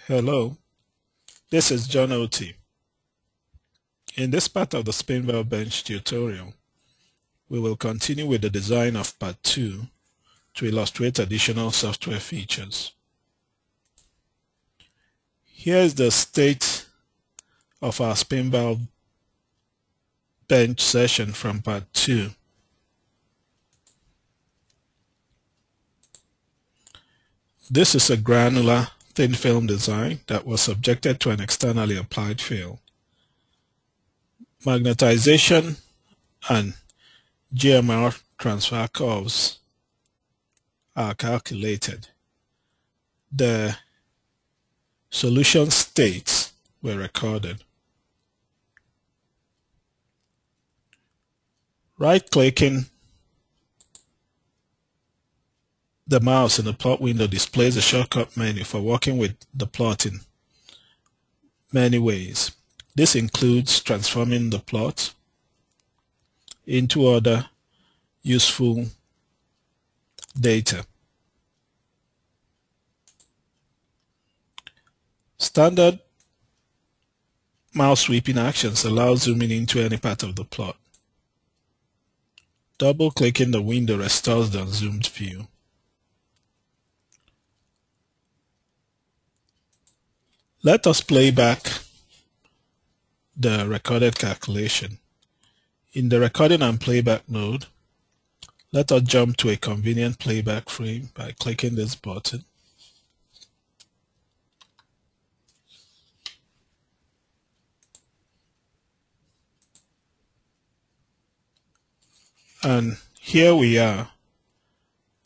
Hello, this is John Oti. In this part of the Spinval Bench tutorial, we will continue with the design of part 2 to illustrate additional software features. Here is the state of our Spinval Bench session from part 2. This is a granular thin film design that was subjected to an externally applied fill. Magnetization and GMR transfer curves are calculated. The solution states were recorded. Right-clicking the mouse in the plot window displays a shortcut menu for working with the plot in many ways. This includes transforming the plot into other useful data. Standard mouse sweeping actions allow zooming into any part of the plot. Double-clicking the window restores the unzoomed view. Let us play back the recorded calculation. In the recording and playback node, let us jump to a convenient playback frame by clicking this button. And here we are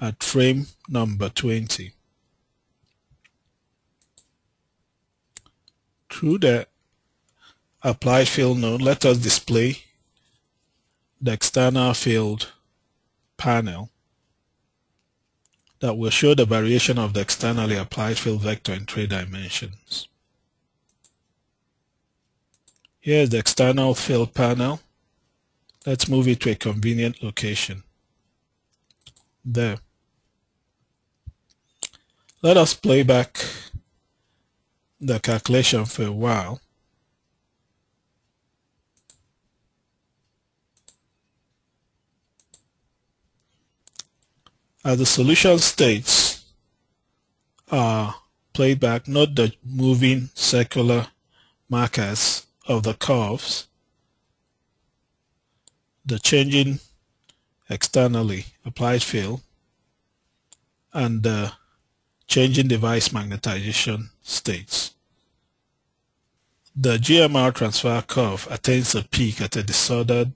at frame number 20. Through the applied field node, let us display the external field panel that will show the variation of the externally applied field vector in 3 dimensions. Here is the external field panel. Let's move it to a convenient location. There. Let us play back the calculation for a while. As the solution states are played back, note the moving circular markers of the curves, the changing externally applied field, and the changing device magnetization states. The GMR transfer curve attains a peak at a disordered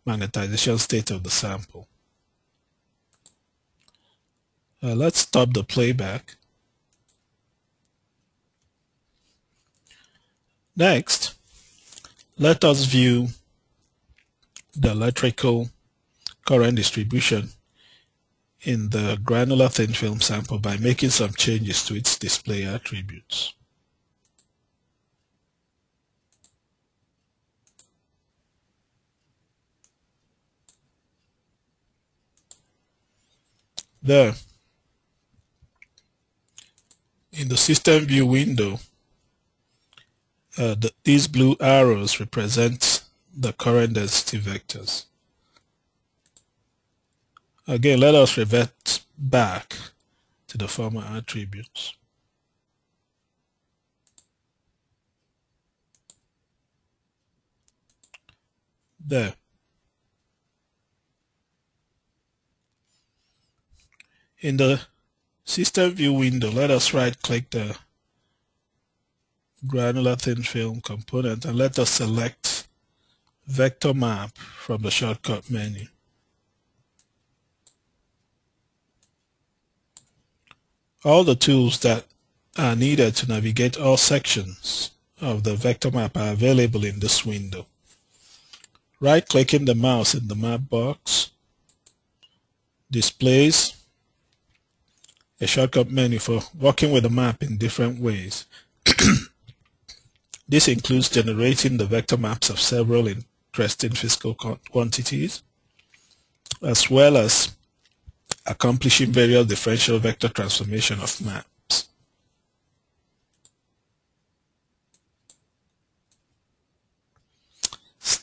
magnetization state of the sample. Let's stop the playback. Next, let us view the electrical current distribution in the granular thin film sample by making some changes to its display attributes. There. In the system view window, these blue arrows represent the current density vectors. Again, let us revert back to the former attributes. There. In the system view window, let us right-click the granular thin film component and let us select Vector Map from the shortcut menu. All the tools that are needed to navigate all sections of the vector map are available in this window. Right-clicking the mouse in the map box displays a shortcut menu for working with the map in different ways. This includes generating the vector maps of several interesting physical quantities, as well as accomplishing various differential vector transformation of maps.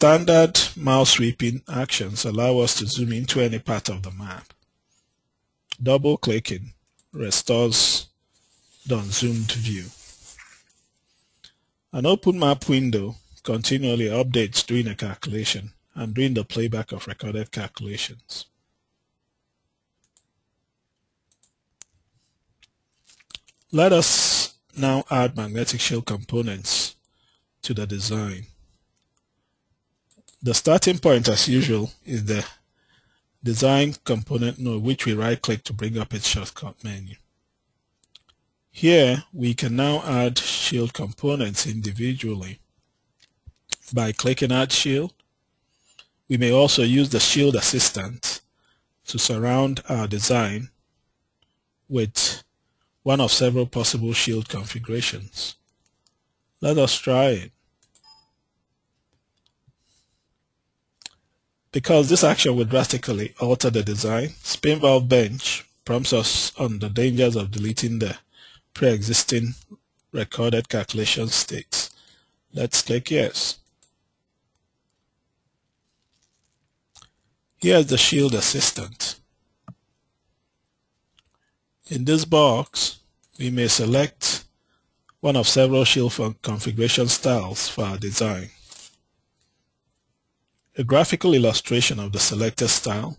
standard mouse sweeping actions allow us to zoom into any part of the map. Double-clicking restores the unzoomed view. An open map window continually updates during a calculation and during the playback of recorded calculations. Let us now add magnetic shield components to the design. The starting point, as usual, is the Design Component node, which we right-click to bring up its shortcut menu. Here, we can now add shield components individually by clicking Add Shield. We may also use the Shield Assistant to surround our design with one of several possible shield configurations. Let us try it. Because this action will drastically alter the design, Spin Valve Bench prompts us on the dangers of deleting the pre-existing recorded calculation states. Let's click Yes. Here's the Shield Assistant. In this box, we may select one of several shield configuration styles for our design. A graphical illustration of the selected style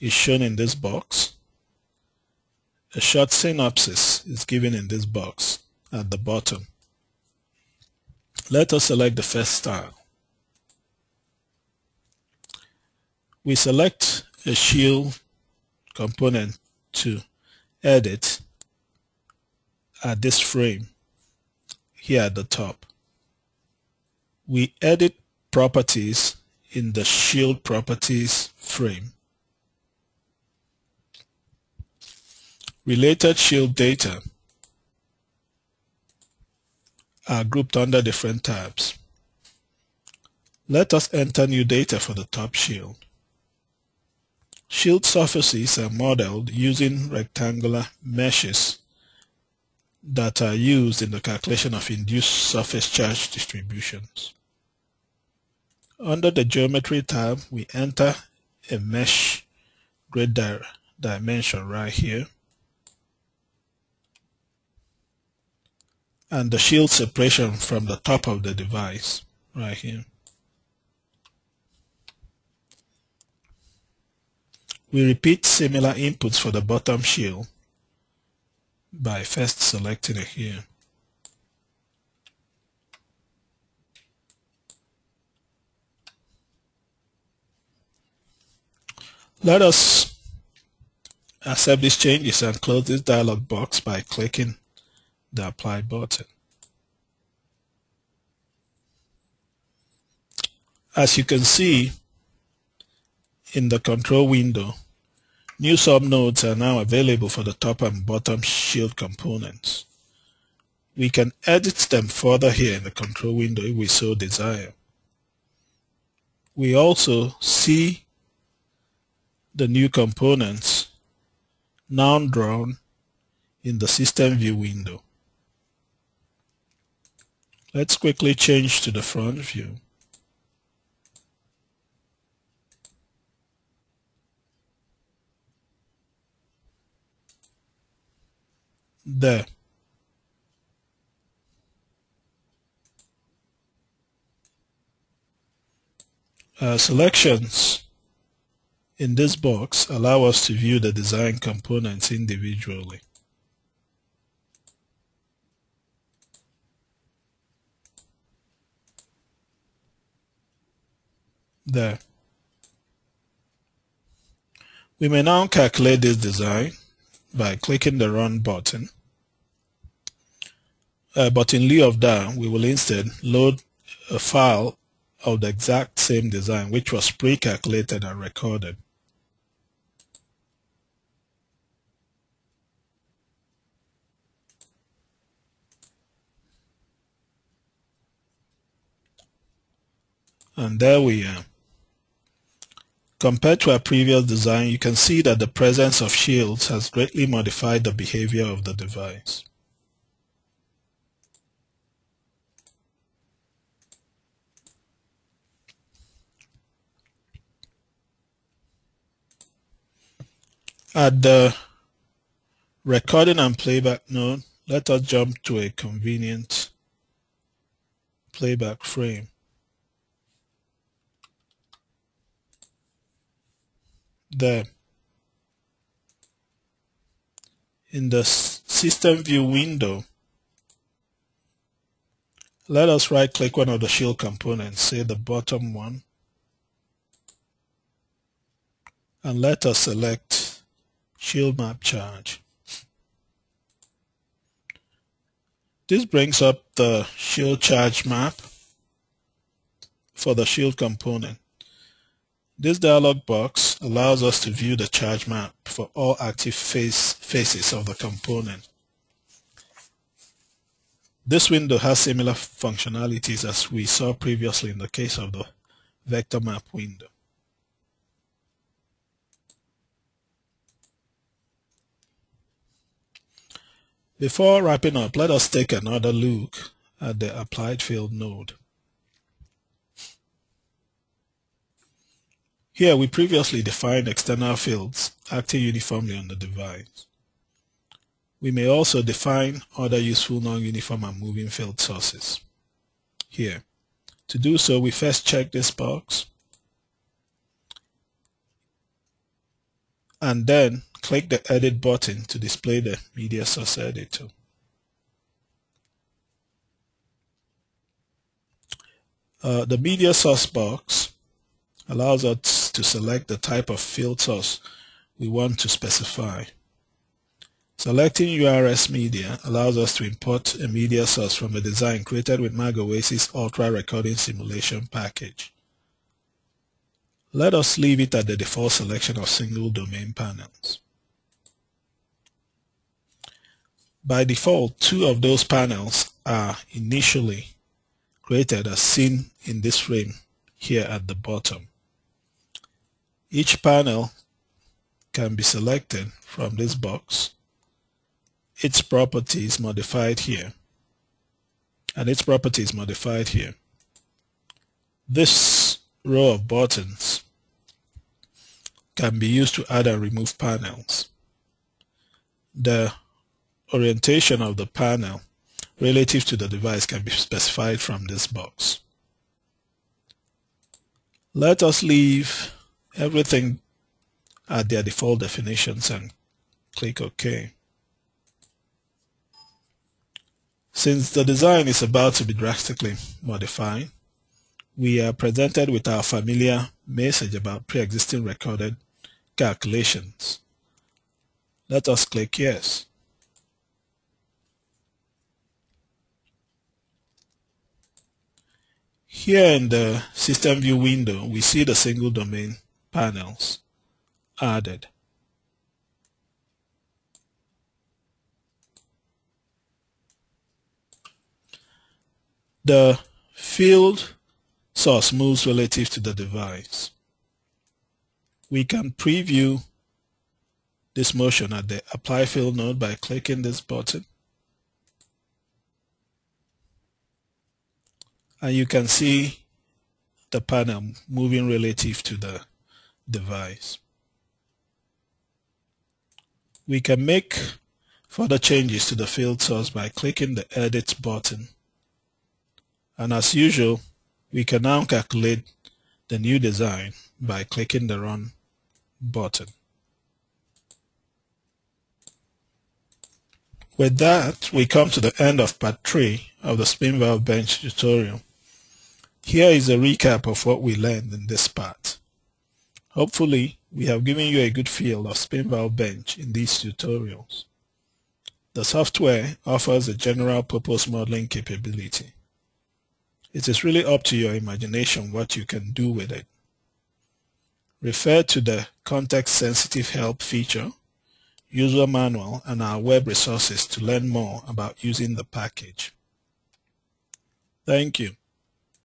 is shown in this box. A short synopsis is given in this box at the bottom. Let us select the first style. We select a shield component to edit at this frame here at the top. We edit properties in the Shield Properties frame. Related shield data are grouped under different tabs. Let us enter new data for the top shield. Shield surfaces are modeled using rectangular meshes that are used in the calculation of induced surface charge distributions. Under the Geometry tab, we enter a mesh grid dimension right here, and the shield separation from the top of the device right here. We repeat similar inputs for the bottom shield by first selecting it here. Let us accept these changes and close this dialog box by clicking the Apply button. As you can see in the control window, new subnodes are now available for the top and bottom shield components. We can edit them further here in the control window if we so desire. We also see the new components now drawn in the System View window. Let's quickly change to the front view. There. Selections in this box allow us to view the design components individually. There. We may now calculate this design by clicking the Run button. But in lieu of that, we will instead load a file of the exact same design which was pre-calculated and recorded. And there we are. Compared to our previous design, you can see that the presence of shields has greatly modified the behavior of the device. At the recording and playback node, let us jump to a convenient playback frame. There. In the System View window, let us right-click one of the shield components, say the bottom one, and let us select Shield Map Charge. This brings up the shield charge map for the shield component. This dialog box allows us to view the charge map for all active faces of the component. This window has similar functionalities as we saw previously in the case of the vector map window. Before wrapping up, let us take another look at the applied field node. Here we previously defined external fields acting uniformly on the device. We may also define other useful non-uniform and moving field sources. Here, to do so, we first check this box and then click the Edit button to display the Media Source Editor. The Media Source box allows us to select the type of field source we want to specify. Selecting URS Media allows us to import a media source from a design created with MagOasis Ultra Recording Simulation package. Let us leave it at the default selection of single domain panels. By default, 2 of those panels are initially created as seen in this frame here at the bottom. Each panel can be selected from this box, its properties modified here, and its properties modified here. This row of buttons can be used to add and remove panels. The orientation of the panel relative to the device can be specified from this box. Let us leave everything at their default definitions and click OK. Since the design is about to be drastically modified, we are presented with our familiar message about pre-existing recorded calculations. Let us click Yes. Here in the System View window, we see the single domain panels added. The field source moves relative to the device. We can preview this motion at the Apply Field node by clicking this button. And you can see the panel moving relative to the device. We can make further changes to the field source by clicking the Edit button. And as usual, we can now calculate the new design by clicking the Run button. With that, we come to the end of part 3 of the SpinValve Bench tutorial. Here is a recap of what we learned in this part. Hopefully, we have given you a good feel of SpinValve Bench in these tutorials. The software offers a general purpose modeling capability. It is really up to your imagination what you can do with it. Refer to the context-sensitive help feature, user manual, and our web resources to learn more about using the package. Thank you.